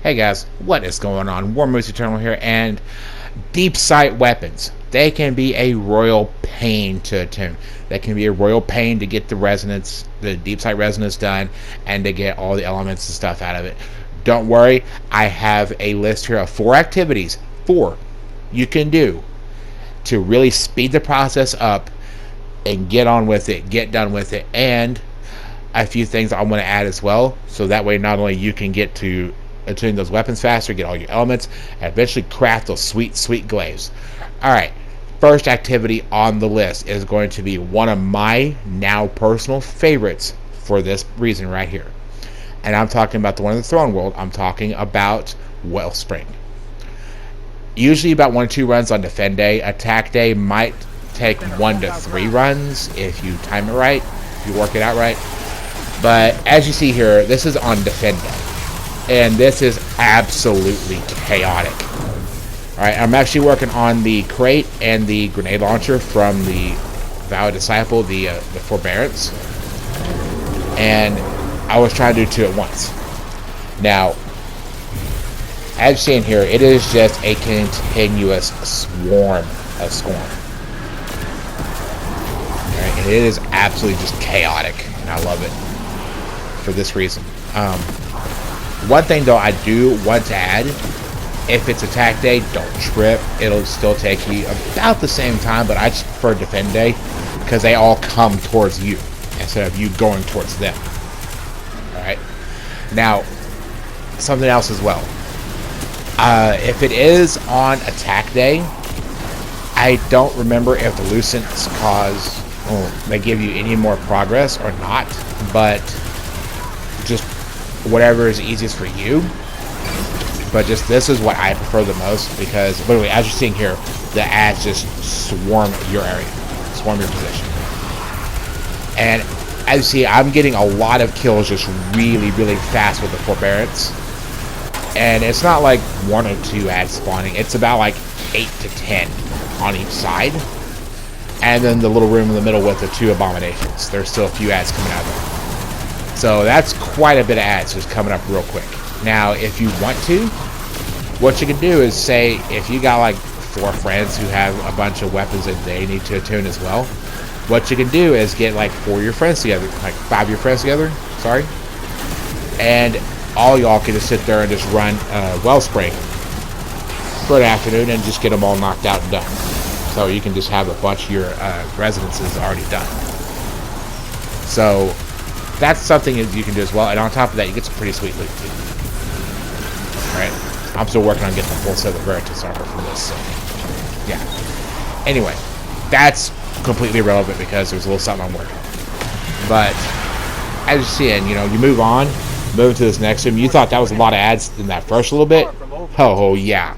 Hey guys, what is going on? War Moose Eternal here, and deep sight weapons. They can be a royal pain to attune. They can be a royal pain to get the resonance, the deep sight resonance done, and to get all the elements and stuff out of it. Don't worry, I have a list here of 4 activities, 4 you can do to really speed the process up and get on with it, get done with it, and a few things I want to add as well, so that way not only you can get to attune those weapons faster, get all your elements, and eventually craft those sweet glaives. Alright, first activity on the list is going to be one of my now personal favorites for this reason right here. And I'm talking about the one in the throne world. I'm talking about Wellspring. Usually about 1 or 2 runs on defend day. Attack day might take 1 to 3 runs if you time it right, if you work it out right. But as you see here, this is on defend day. And this is absolutely chaotic. Alright, I'm actually working on the crate and the grenade launcher from the Vow Disciple, the Forbearance. And I was trying to do 2 at once. Now, as you see in here, it is just a continuous swarm of scorn. Alright, and it is absolutely just chaotic, and I love it for this reason. One thing though I do want to add, if it's attack day, don't trip. It'll still take you about the same time, but I just prefer defend day because they all come towards you instead of you going towards them. Alright. Now, something else as well. If it is on attack day, I don't remember if the Lucents they give you any more progress or not, but just whatever is easiest for you. But just this is what I prefer the most, because literally as you're seeing here, the ads just swarm your area, swarm your position. And as you see, I'm getting a lot of kills just really fast with the Forbearance. And it's not like 1 or 2 ads spawning, it's about like 8 to 10 on each side. And then the little room in the middle with the 2 abominations. There's still a few ads coming out of there. So that's quite a bit of ads just coming up real quick. Now, if you want to, what you can do is say, if you got like 4 friends who have a bunch of weapons that they need to attune as well, what you can do is get like 4 of your friends together, like 5 of your friends together, sorry, and all y'all can just sit there and just run Wellspring for an afternoon and just get them all knocked out and done. So you can just have a bunch of your residences already done. So that's something that you can do as well, and on top of that, you get some pretty sweet loot too. Alright, I'm still working on getting the full set of Avarice armor from this, so yeah. Anyway, that's completely irrelevant because there's a little something I'm working on. But as you're seeing, you know, you move on, move to this next room. You thought that was a lot of ads in that first little bit? Oh yeah.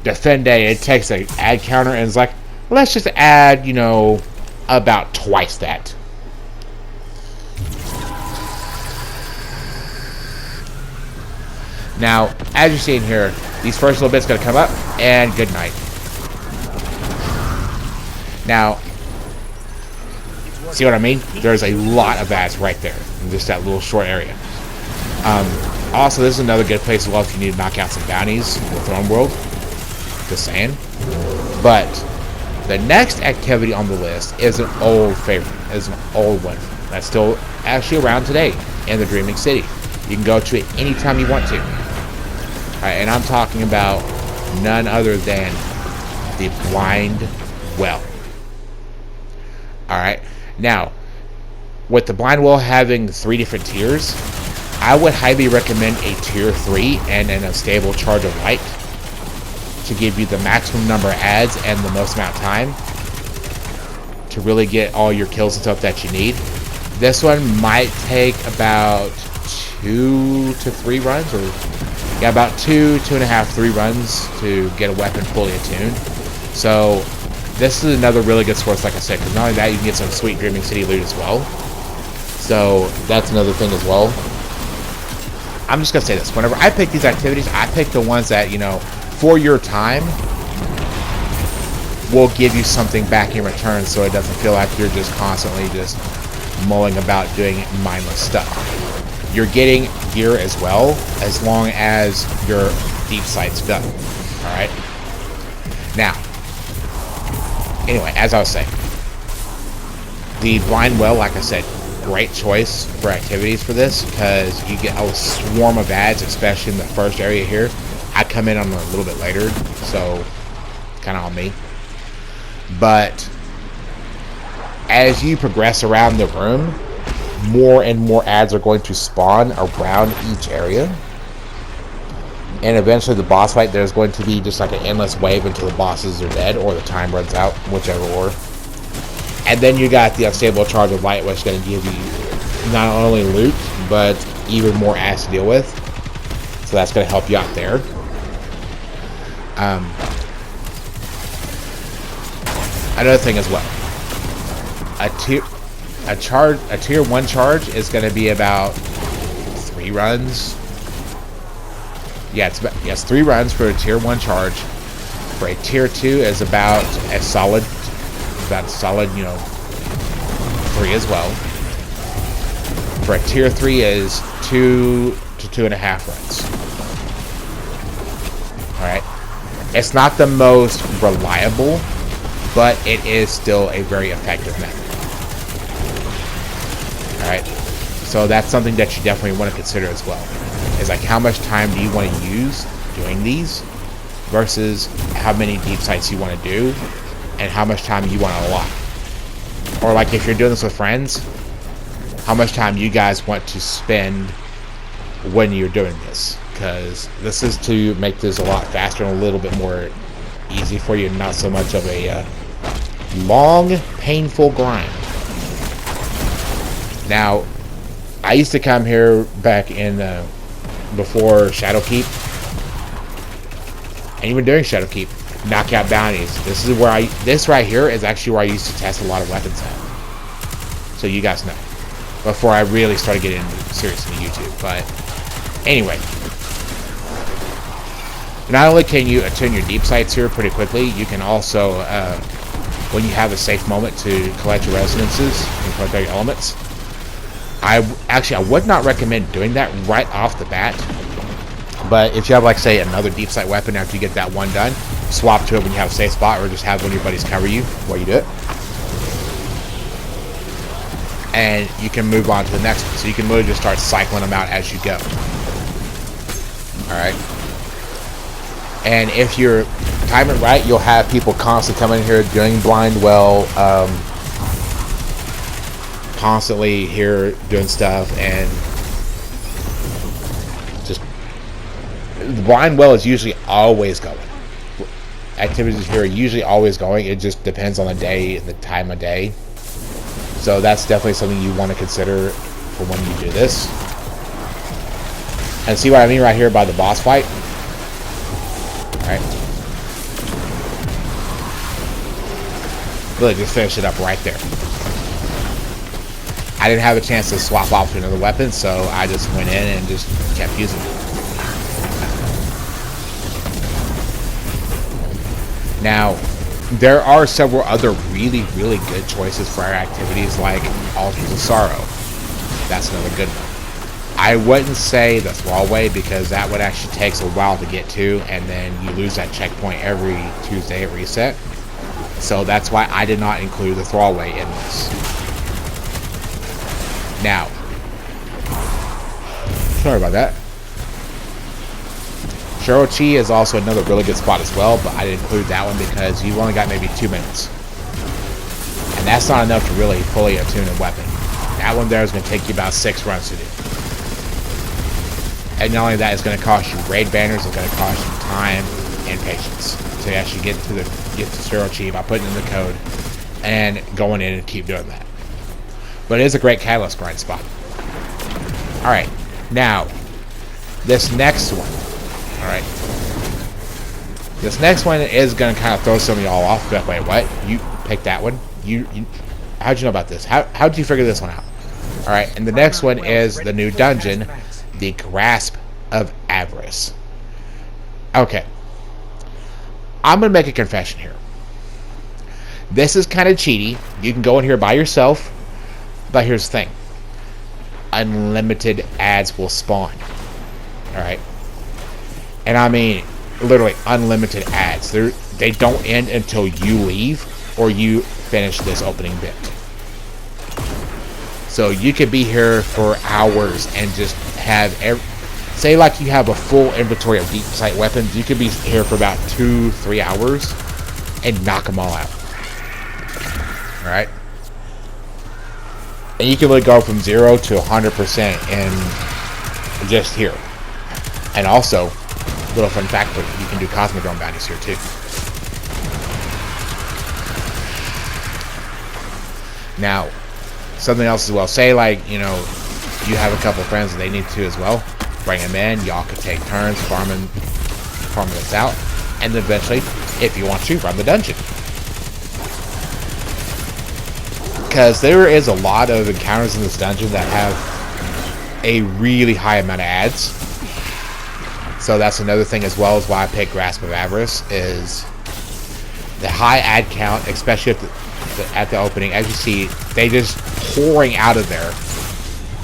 Defend day, it takes an ad counter and it's like, let's just add, you know, about twice that. Now, as you're seeing here, these first little bits are going to come up, and good night. Now, see what I mean? There's a lot of ads right there in just that little short area. Also, this is another good place as well if you need to knock out some bounties in the Throne World. Just saying. But the next activity on the list is an old favorite. It's an old one that's still actually around today in the Dreaming City. You can go to it anytime you want to. Alright, and I'm talking about none other than the Blind Well. Alright, now, with the Blind Well having 3 different tiers, I would highly recommend a tier 3 and then a stable charge of light to give you the maximum number of ads and the most amount of time to really get all your kills and stuff that you need. This one might take about 2 to 3 runs, or yeah, about 2.5, 3 runs to get a weapon fully attuned. So this is another really good source, like I said, because not only that, you can get some sweet Dreaming City loot as well. So that's another thing as well. I'm just gonna say this: whenever I pick these activities, I pick the ones that, you know, for your time will give you something back in return, so it doesn't feel like you're just constantly just mulling about doing mindless stuff. you're getting gear as well, as long as your deep sight's done. Alright? Now, anyway, as I was saying, the blind well, like I said, great choice for activities for this, because you get a swarm of ads, especially in the first area here. I come in on a little bit later, so kind of on me. But as you progress around the room, more and more ads are going to spawn around each area, and eventually the boss fight, there's going to be just like an endless wave until the bosses are dead or the time runs out, whichever order. And then you got the unstable charge of light, which is going to give you not only loot but even more ads to deal with, so that's going to help you out there. Another thing as well, a tier 1 charge is going to be about 3 runs. Yeah, it's 3 runs for a tier 1 charge. For a tier 2 is about a solid, you know, 3 as well. For a tier 3 is 2 to 2.5 runs. Alright. It's not the most reliable, but it is still a very effective method. Alright, so that's something that you definitely want to consider as well. Is like, how much time do you want to use doing these versus how many deep sights you want to do and how much time you want to allot. Or like, if you're doing this with friends, how much time you guys want to spend when you're doing this, because this is to make this a lot faster and a little bit more easy for you, not so much of a long, painful grind. Now, I used to come here back in before Shadowkeep, and even during Shadowkeep, knock out bounties. This is where this right here is actually where I used to test a lot of weapons at. So you guys know, before I really started getting seriously into YouTube. But anyway, not only can you attune your deep sights here pretty quickly, you can also, when you have a safe moment, to collect your resonances and collect all your elements. I would not recommend doing that right off the bat, but if you have, like, say, another deep sight weapon after you get that one done, swap to it when you have a safe spot, or just have one of your buddies cover you while you do it, and you can move on to the next one. So you can really just start cycling them out as you go. Alright, and if you're time it right, you'll have people constantly coming here doing blind well, constantly here doing stuff, and just the blind well is usually always going. Activities here are usually always going. It just depends on the day and the time of day. So that's definitely something you want to consider for when you do this. And see what I mean right here by the boss fight? Alright. Really just finish it up right there. I didn't have a chance to swap off to another weapon, so I just went in and just kept using it. Now, there are several other really, really good choices for our activities, like Altars of Sorrow. That's another good one. I wouldn't say the Thrallway, because that one actually takes a while to get to, and then you lose that checkpoint every Tuesday at reset. So that's why I did not include the Thrallway in this. Now, sorry about that. Shirochi is also another really good spot as well, but I didn't include that one because you've only got maybe 2 minutes. And that's not enough to really fully attune a weapon. That one there is going to take you about 6 runs to do. And not only that, it's going to cost you raid banners, it's going to cost you time and patience to actually get to Shirochi by putting in the code and going in and keep doing that. But it is a great catalyst grind spot. Alright, now, this next one. Alright. This next one is going to kind of throw some of y'all off. But wait, what? You picked that one? How'd you know about this? How'd you figure this one out? Alright, and the next one is the new dungeon, the Grasp of Avarice. Okay. I'm going to make a confession here. This is kind of cheaty. You can go in here by yourself. But here's the thing. unlimited ads will spawn. Alright? And I mean, literally unlimited ads. They don't end until you leave or you finish this opening bit. So you could be here for hours and just have say like you have a full inventory of deep sight weapons. You could be here for about 2-3 hours and knock them all out. Alright? And you can really go from 0 to 100% in just here. And also, little fun fact, but you can do Cosmodrome bounties here too. Now, something else as well. Say like, you know, you have a couple friends and they need to as well. Bring them in. Y'all could take turns farming this out. And then eventually, if you want to, run the dungeon. Because there is a lot of encounters in this dungeon that have a really high amount of ads. So that's another thing as well, is why I picked Grasp of Avarice, is the high ad count, especially at the opening. As you see, they just pouring out of there.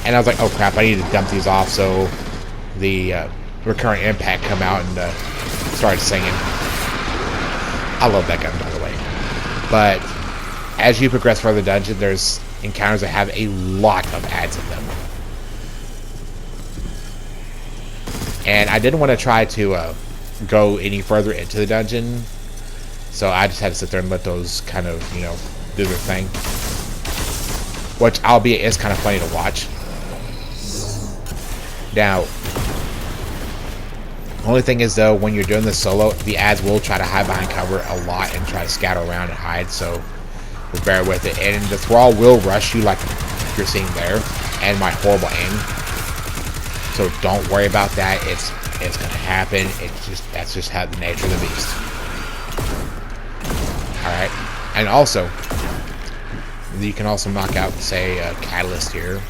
And I was like, oh crap, I need to dump these off so the recurring impact come out and started singing. I love that gun, by the way. But as you progress further the dungeon, there's encounters that have a lot of ads in them. And I didn't want to try to go any further into the dungeon, so I just had to sit there and let those kind of, you know, do their thing. Which, albeit, is kind of funny to watch. Now, only thing is though, when you're doing this solo, the ads will try to hide behind cover a lot and try to scatter around and hide, so just bear with it. And the thrall will rush you like you're seeing there, and my horrible aim. So don't worry about that. It's gonna happen. That's just how the nature of the beast. Alright. And also, you can also knock out, say, a catalyst here.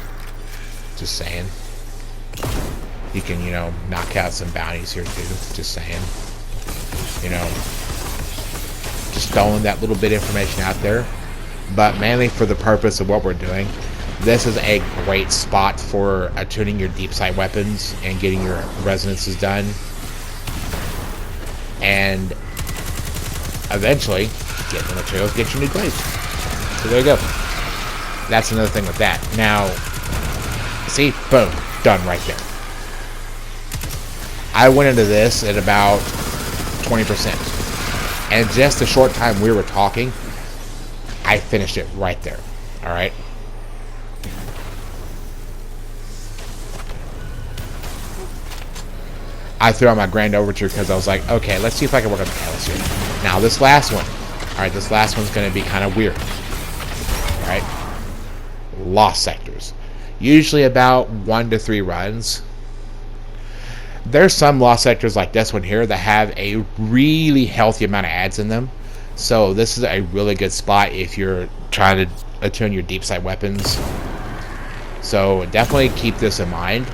Just saying. You can, you know, knock out some bounties here too. Just saying. You know, just throwing that little bit of information out there. But mainly for the purpose of what we're doing, this is a great spot for attuning your deep sight weapons and getting your resonances done. And eventually, get the materials, get your new glaze. So there you go. That's another thing with that. Now, see, boom, done right there. I went into this at about 20%. And just the short time we were talking, I finished it right there. Alright? I threw out my grand overture because I was like, okay, let's see if I can work on the catalyst here. Now, this last one. Alright, this last one's going to be kind of weird. Alright? Lost sectors. Usually about 1 to 3 runs. There's some lost sectors like this one here that have a really healthy amount of ads in them. So this is a really good spot if you're trying to attune your deep sight weapons. So definitely keep this in mind.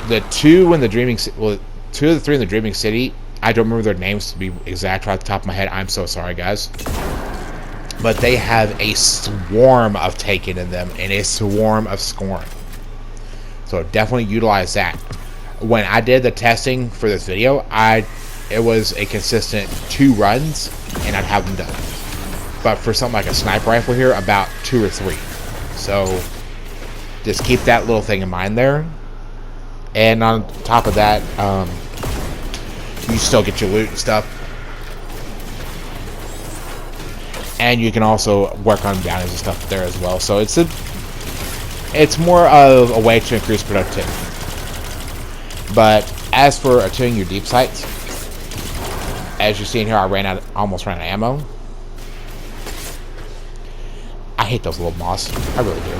The 2 in the Dreaming City, well, 2 of the 3 in the Dreaming City, I don't remember their names to be exact right off the top of my head. I'm so sorry, guys. But they have a swarm of Taken in them and a swarm of Scorn. So definitely utilize that. When I did the testing for this video, it was a consistent 2 runs, and I'd have them done. But for something like a sniper rifle here, about 2 or 3. So just keep that little thing in mind there. And on top of that, you still get your loot and stuff. And you can also work on bounties and stuff there as well. So it's more of a way to increase productivity. But as for attuning your deep sights, as you're seeing here, I almost ran out of ammo. I hate those little moths. I really do.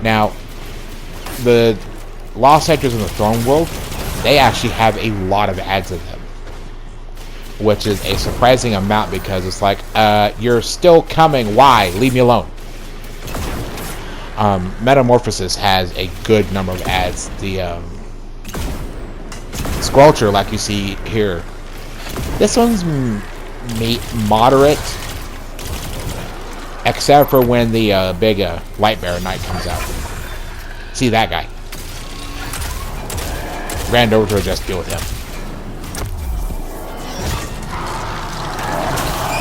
Now, the lost sectors in the Throne World, they actually have a lot of ads in them, which is a surprising amount because it's like, you're still coming. Why? Leave me alone. Metamorphosis has a good number of ads. The Squelcher, like you see here, this one's moderate. Except for when the big light bearer knight comes out. See that guy. Ran over to just deal with him.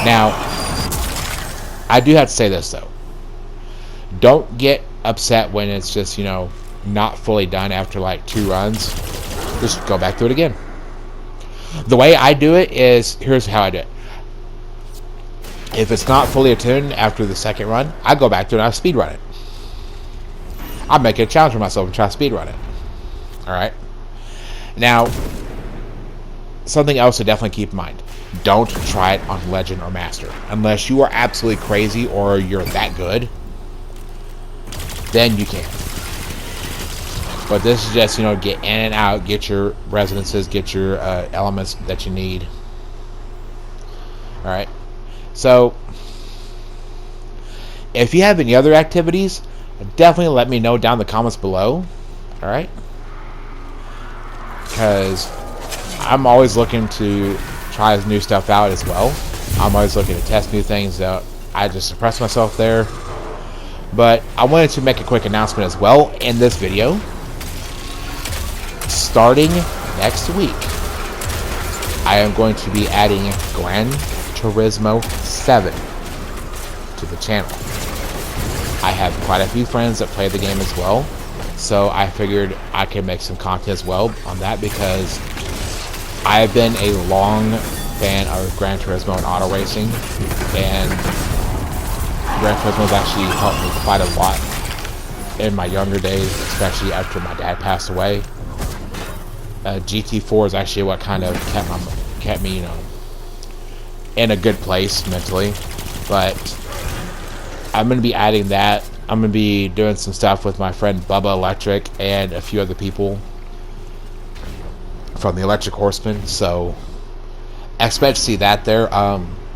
Now, I do have to say this though. Don't get upset when it's just, you know, not fully done after like 2 runs. Just go back to it again. The way I do it is, here's how I do it. If it's not fully attuned after the 2nd run, I go back to it and I speed run it. I make it a challenge for myself and try to speed run it. Alright? Now, something else to definitely keep in mind. Don't try it on Legend or Master. Unless you are absolutely crazy or you're that good, then you can. But this is just, you know, get in and out, get your resonances, get your elements that you need. Alright? So, if you have any other activities, definitely let me know down in the comments below. Alright? Because I'm always looking to try new stuff out as well. I'm always looking to test new things out. I just suppress myself there. But I wanted to make a quick announcement as well in this video. Starting next week, I am going to be adding Gran Turismo 7 to the channel. I have quite a few friends that play the game as well, so I figured I could make some content as well on that, because I have been a long fan of Gran Turismo and auto racing, and Gran Turismo has actually helped me quite a lot in my younger days, especially after my dad passed away. GT4 is actually what kind of kept me, you know, in a good place mentally. But I'm going to be adding that. I'm going to be doing some stuff with my friend Bubba Electric and a few other people from the Electric Horsemen. So expect to see that there.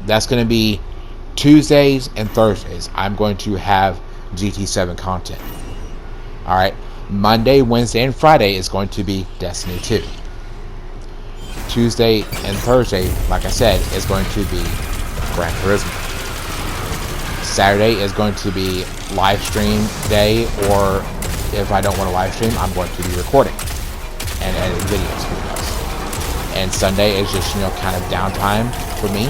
That's going to be Tuesdays and Thursdays. I'm going to have GT7 content. Alright. Monday, Wednesday, and Friday is going to be Destiny 2. Tuesday and Thursday, like I said, is going to be Gran Turismo. Saturday is going to be live stream day, or if I don't want to live stream, I'm going to be recording and editing videos for you guys. And Sunday is just, you know, kind of downtime for me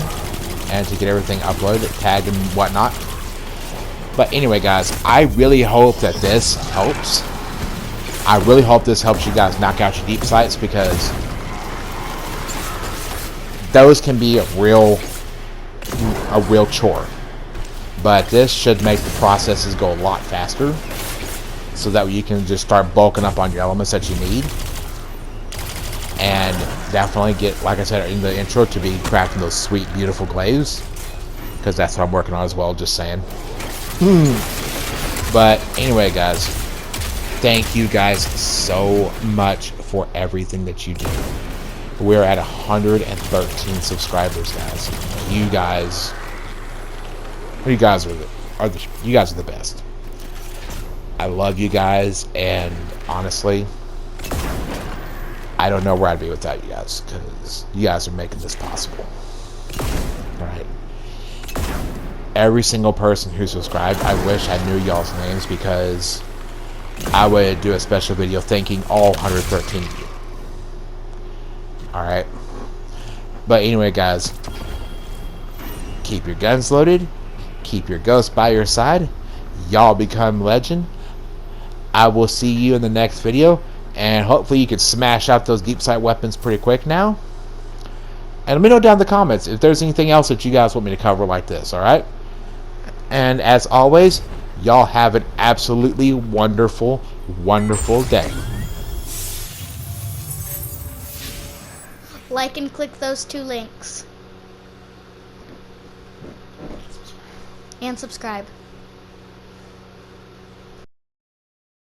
and to get everything uploaded, tagged, and whatnot. But anyway, guys, I really hope that this helps. I really hope this helps you guys knock out your deep sights, because those can be a real chore. But this should make the processes go a lot faster, so that you can just start bulking up on your elements that you need. And definitely get, like I said in the intro, to be crafting those sweet, beautiful glaives, because that's what I'm working on as well, just saying. But anyway, guys, thank you guys so much for everything that you do. We're at 113 subscribers, guys. You guys are the best. I love you guys, and honestly, I don't know where I'd be without you guys, because you guys are making this possible. Alright. Every single person who subscribed, I wish I knew y'all's names, because I would do a special video thanking all 113 of you. Alright. But anyway, guys, keep your guns loaded, keep your ghost by your side. Y'all become legend. I will see you in the next video, and hopefully you can smash out those deep sight weapons pretty quick now. And let me know down in the comments if there's anything else that you guys want me to cover like this, alright? And as always, y'all have an absolutely wonderful, wonderful day. Like and click those 2 links. And subscribe.